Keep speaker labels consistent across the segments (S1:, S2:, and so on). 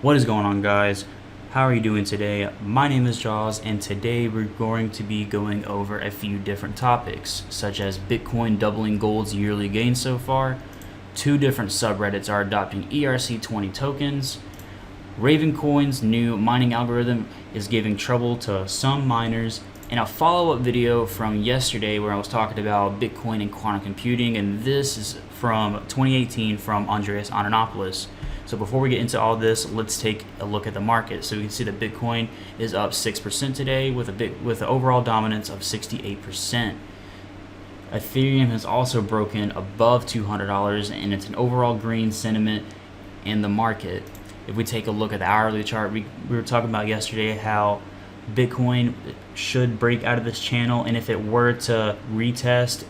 S1: What is going on, guys? How are you doing today? My name is Jaws, and today we're going to be going over a few different topics, such as Bitcoin doubling gold's yearly gain so far, 2 different subreddits are adopting ERC20 tokens, Ravencoin's new mining algorithm is giving trouble to some miners, and a follow-up video from yesterday where I was talking about Bitcoin and quantum computing, and this is from 2018 from Andreas. So before we get into all this, let's take a look at the market. So we can see that Bitcoin is up 6% today with an overall dominance of 68%. Ethereum has also broken above $200, and it's an overall green sentiment in the market. If we take a look at the hourly chart, we were talking about yesterday how Bitcoin should break out of this channel, and if it were to retest,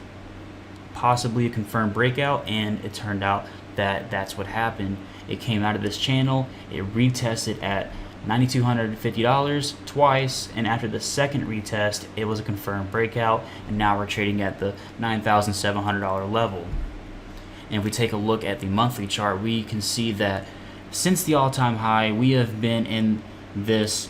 S1: possibly a confirmed breakout, and it turned out that that's what happened. It came out of this channel, it retested at $9,250 twice, and after the second retest, it was a confirmed breakout, and now we're trading at the $9,700 level. And if we take a look at the monthly chart, we can see that since the all-time high, we have been in this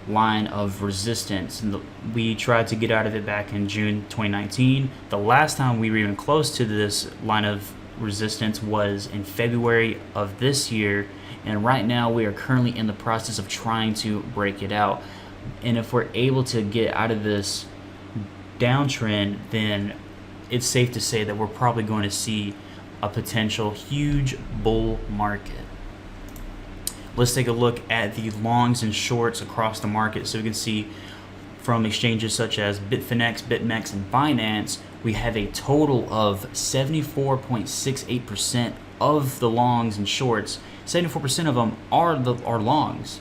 S1: line of resistance, and we tried to get out of it back in June 2019. The last time we were even close to this line of resistance was in February of this year, and right now we are currently in the process of trying to break it out. And if we're able to get out of this downtrend, then it's safe to say that we're probably going to see a potential huge bull market. Let's take a look at the longs and shorts across the market. So we can see from exchanges such as Bitfinex, BitMEX, and Binance, we have a total of 74.68% of the longs and shorts. 74% of them are longs,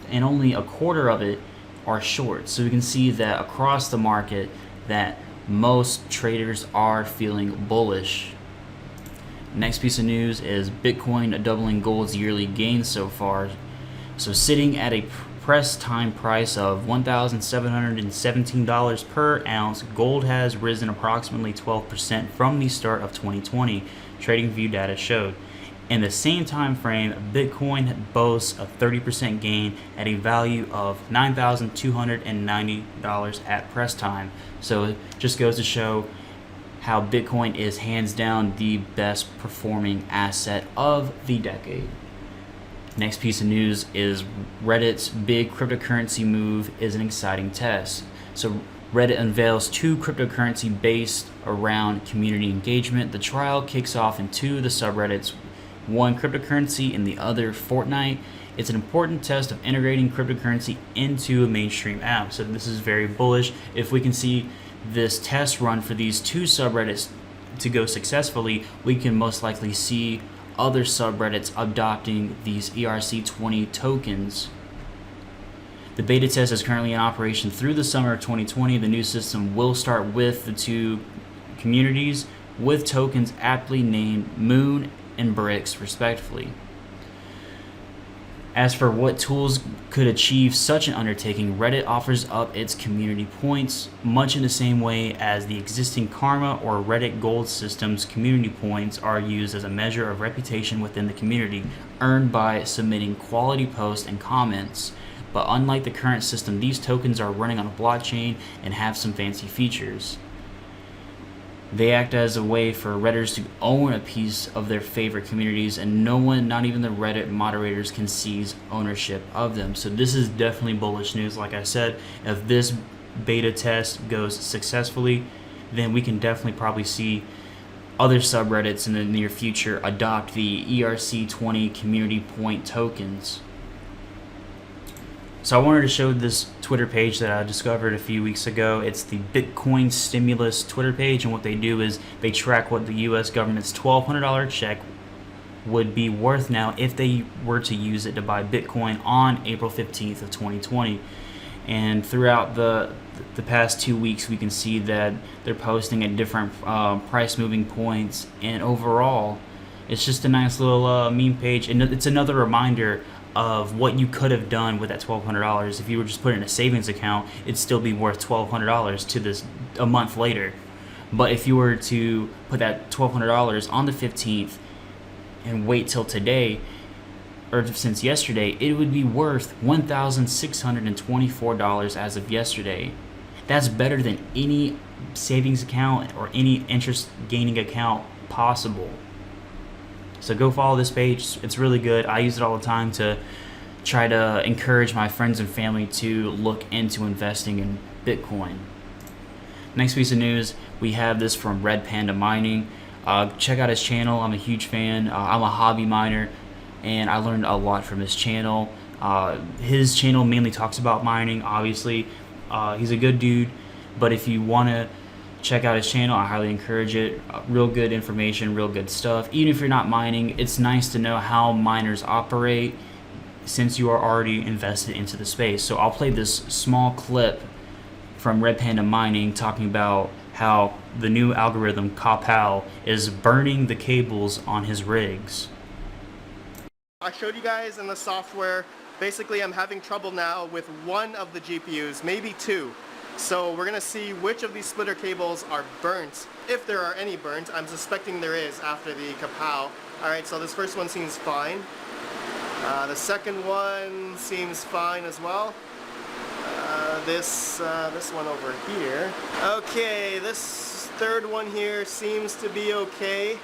S1: and only a quarter of it are shorts. So we can see that across the market that most traders are feeling bullish. Next piece of news is Bitcoin doubling gold's yearly gain so far. So sitting at a press time price of $1,717 per ounce, gold has risen approximately 12% from the start of 2020, TradingView data showed. In the same time frame, Bitcoin boasts a 30% gain at a value of $9,290 at press time. So it just goes to show how Bitcoin is hands down the best performing asset of the decade. Next piece of news is Reddit's big cryptocurrency move is an exciting test. So Reddit unveils 2 cryptocurrency based around community engagement. The trial kicks off in 2 of the subreddits, one cryptocurrency and the other Fortnite. It's an important test of integrating cryptocurrency into a mainstream app. So this is very bullish. If we can see this test run for these 2 subreddits to go successfully, we can most likely see other subreddits adopting these ERC20 tokens. The beta test is currently in operation through the summer of 2020. The new system will start with the 2 communities with tokens aptly named Moon and Bricks respectively. As for what tools could achieve such an undertaking, Reddit offers up its community points, much in the same way as the existing Karma or Reddit Gold system's community points are used as a measure of reputation within the community, earned by submitting quality posts and comments. But unlike the current system, these tokens are running on a blockchain and have some fancy features. They act as a way for Redditors to own a piece of their favorite communities, and no one, not even the Reddit moderators, can seize ownership of them. So this is definitely bullish news. Like I said, if this beta test goes successfully, then we can definitely probably see other subreddits in the near future adopt the ERC20 community point tokens. So I wanted to show this Twitter page that I discovered a few weeks ago. It's the Bitcoin Stimulus Twitter page, and what they do is they track what the U.S. government's $1,200 check would be worth now if they were to use it to buy Bitcoin on April 15th of 2020. And throughout the past 2 weeks, we can see that they're posting at different price moving points, and overall, it's just a nice little meme page, and it's another reminder of what you could have done with that $1,200. If you were just put it in a savings account, it'd still be worth $1,200 to this a month later. But if you were to put that $1,200 on the 15th and wait till today, or since yesterday, it would be worth $1,624 as of yesterday. That's better than any savings account or any interest gaining account possible. So go follow this page. It's really good. I use it all the time to try to encourage my friends and family to look into investing in Bitcoin. Next piece of news, we have this from Panda Mining. Check out his channel. I'm a huge fan. I'm a hobby miner, and I learned a lot from his channel. His channel mainly talks about mining, obviously. He's a good dude, but if you want to check out his channel, I highly encourage it. Real good information, real good stuff. Even if you're not mining, it's nice to know how miners operate since you are already invested into the space. So I'll play this small clip from Panda Mining talking about how the new algorithm KAWPOW is burning the cables on his rigs.
S2: I showed you guys in the software, basically I'm having trouble now with one of the GPUs, maybe two. So we're gonna see which of these splitter cables are burnt. If there are any burnt, I'm suspecting there is after the KAWPOW. Alright, so this first one seems fine. The second one seems fine as well. This one over here. Okay, this third one here seems to be okay.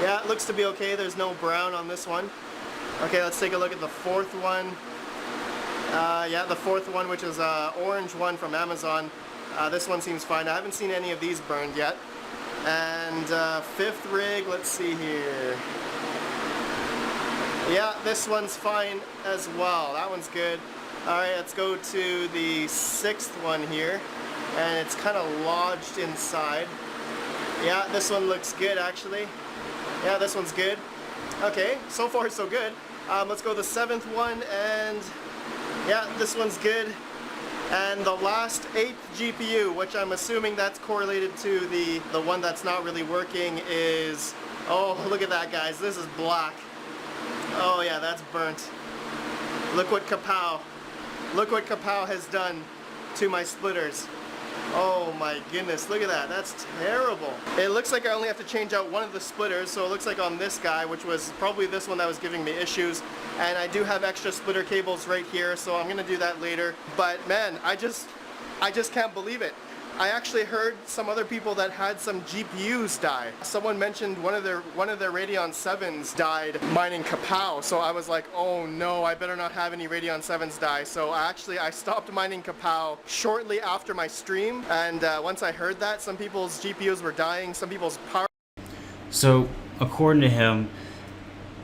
S2: Yeah, it looks to be okay. There's no brown on this one. Okay, let's take a look at the fourth one. Yeah, the fourth one, which is orange one from Amazon. This one seems fine. I haven't seen any of these burned yet. And fifth rig, let's see here. Yeah, this one's fine as well. That one's good. Alright, let's go to the sixth one here. And it's kind of lodged inside. Yeah, this one looks good actually. Yeah, this one's good. Okay, so far so good. Let's go to the seventh one, and yeah, this one's good. And the last eighth GPU, which I'm assuming that's correlated to the one that's not really working, is, oh, look at that, guys. This is black. Oh yeah, that's burnt. Look what KAWPOW has done to my splitters. Oh my goodness, look at that. That's terrible. It looks like I only have to change out one of the splitters, so it looks like on this guy, which was probably this one that was giving me issues, and I do have extra splitter cables right here, so I'm gonna do that later. But man, I just can't believe it. I actually heard some other people that had some GPUs die. Someone mentioned one of their Radeon 7s died mining KAWPOW, so I was like, oh no, I better not have any Radeon 7s die. So I stopped mining KAWPOW shortly after my stream, and once I heard that, some people's GPUs were dying, some people's power.
S1: So according to him,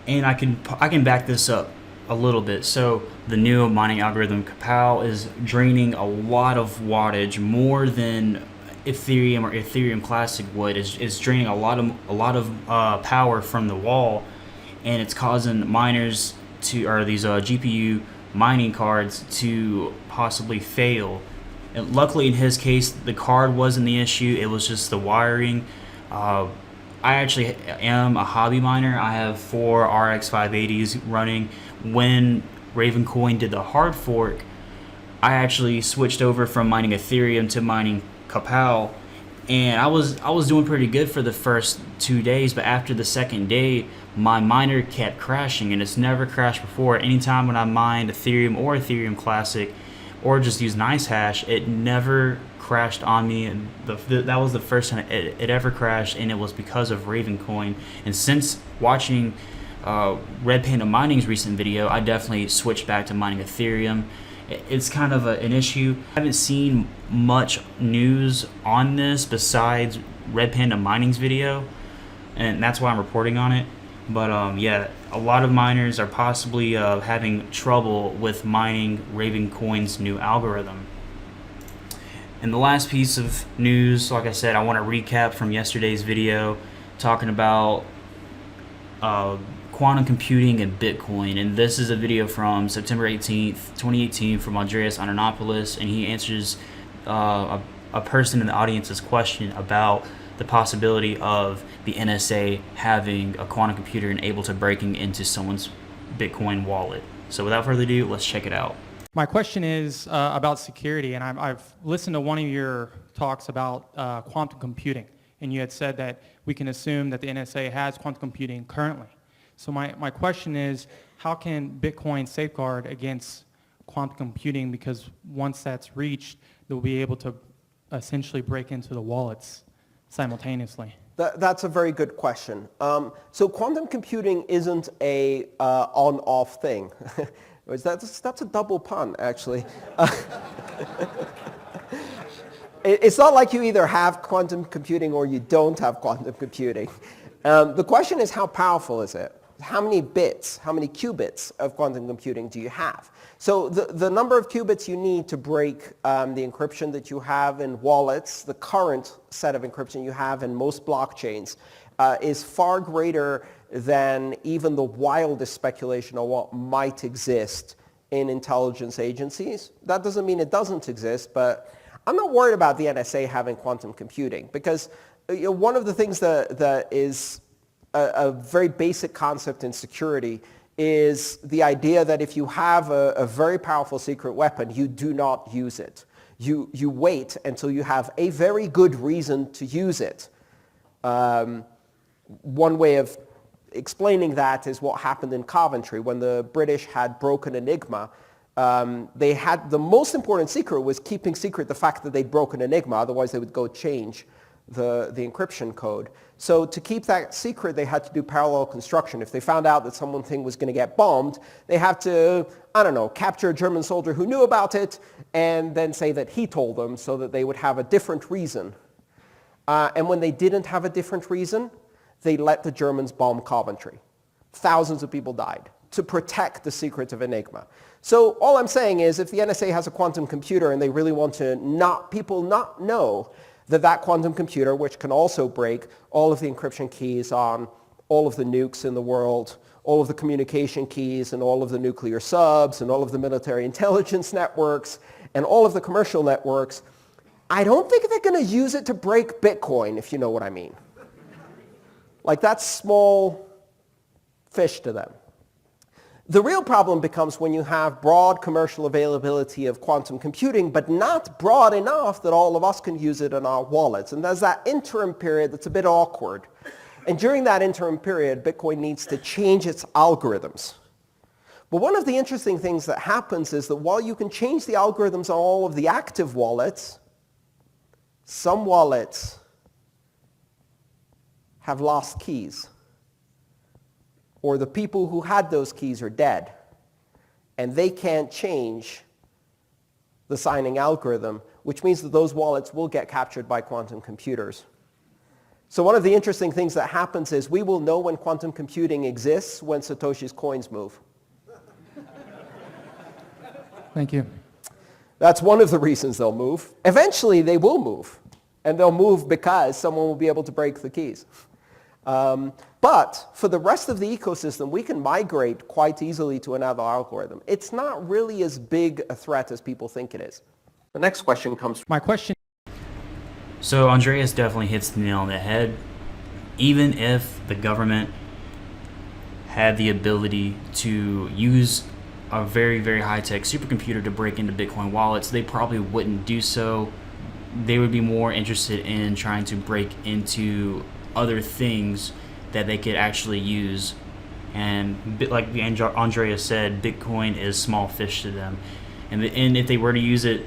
S1: and I can back this up a little bit. So the new mining algorithm KAWPOW is draining a lot of wattage, more than Ethereum or Ethereum Classic would. It's draining a lot of power from the wall, and it's causing miners to, or these GPU mining cards, to possibly fail. And luckily in his case, the card wasn't the issue. It was just the wiring. I actually am a hobby miner. I have 4 RX 580s running. When Ravencoin did the hard fork, I actually switched over from mining Ethereum to mining KAWPOW, and I was doing pretty good for the first 2 days, but after the second day, my miner kept crashing, and it's never crashed before. Anytime when I mined Ethereum or Ethereum Classic, or just use NiceHash, it never crashed on me, and that was the first time it ever crashed, and it was because of Ravencoin. And since watching Panda Mining's recent video, I definitely switched back to mining Ethereum. It's kind of an issue. I haven't seen much news on this besides Panda Mining's video, and that's why I'm reporting on it. But yeah, a lot of miners are possibly having trouble with mining Ravencoin's new algorithm. And the last piece of news, like I said, I want to recap from yesterday's video talking about quantum computing and Bitcoin. And this is a video from September 18th, 2018 from Andreas, and he answers a person in the audience's question about the possibility of the NSA having a quantum computer and able to breaking into someone's Bitcoin wallet. So without further ado, let's check it out.
S3: My question is about security, and I've listened to one of your talks about quantum computing, and you had said that we can assume that the NSA has quantum computing currently. So my question is, how can Bitcoin safeguard against quantum computing? Because once that's reached, they'll be able to essentially break into the wallets simultaneously.
S4: That's a very good question. So quantum computing isn't a on-off thing. That's a double pun, actually. It's not like you either have quantum computing or you don't have quantum computing. The question is, how powerful is it? How many bits, how many qubits of quantum computing do you have? So the number of qubits you need to break the encryption that you have in wallets, the current set of encryption you have in most blockchains, is far greater than even the wildest speculation on what might exist in intelligence agencies. That doesn't mean it doesn't exist, but I'm not worried about the NSA having quantum computing, because one of the things that is a very basic concept in security is the idea that if you have a very powerful secret weapon, you do not use it. You wait until you have a very good reason to use it. One way of explaining that is what happened in Coventry when the British had broken Enigma. They had the most important secret was keeping secret the fact that they'd broken Enigma, otherwise they would go change the encryption code. So to keep that secret, they had to do parallel construction. If they found out that something was going to get bombed, they had to, I don't know, capture a German soldier who knew about it and then say that he told them, so that they would have a different reason. And when they didn't have a different reason, they let the Germans bomb Coventry. Thousands of people died to protect the secret of Enigma. So all I'm saying is, if the NSA has a quantum computer and they really want to people not know that quantum computer, which can also break all of the encryption keys on all of the nukes in the world, all of the communication keys and all of the nuclear subs and all of the military intelligence networks and all of the commercial networks, I don't think they're going to use it to break Bitcoin, if you know what I mean. Like, that's small fish to them. The real problem becomes when you have broad commercial availability of quantum computing, but not broad enough that all of us can use it in our wallets. And there's that interim period that's a bit awkward. And during that interim period, Bitcoin needs to change its algorithms. But one of the interesting things that happens is that while you can change the algorithms on all of the active wallets, some wallets have lost keys, or the people who had those keys are dead, and they can't change the signing algorithm, which means that those wallets will get captured by quantum computers. So one of the interesting things that happens is we will know when quantum computing exists when Satoshi's coins move.
S3: Thank you.
S4: That's one of the reasons they'll move. Eventually they will move, and they'll move because someone will be able to break the keys. But for the rest of the ecosystem, we can migrate quite easily to another algorithm. It's not really as big a threat as people think it is. The next question comes from...
S3: My question...
S1: So Andreas definitely hits the nail on the head. Even if the government had the ability to use a very, very high-tech supercomputer to break into Bitcoin wallets, they probably wouldn't do so. They would be more interested in trying to break into other things that they could actually use. And like Andreas said, Bitcoin is small fish to them. And if they were to use it,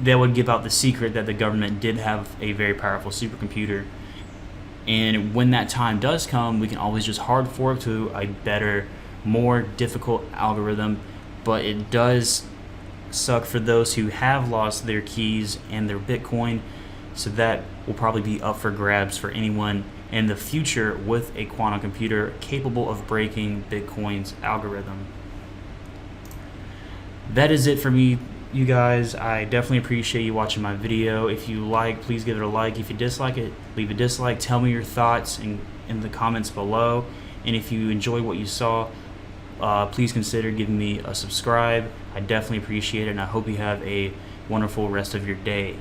S1: that would give out the secret that the government did have a very powerful supercomputer. And when that time does come, we can always just hard fork to a better, more difficult algorithm. But it does suck for those who have lost their keys and their Bitcoin. So that will probably be up for grabs for anyone in the future with a quantum computer capable of breaking Bitcoin's algorithm. That is it for me, you guys. I definitely appreciate you watching my video. If you like, please give it a like. If you dislike it, leave a dislike. Tell me your thoughts in the comments below. And if you enjoyed what you saw, please consider giving me a subscribe. I definitely appreciate it, and I hope you have a wonderful rest of your day.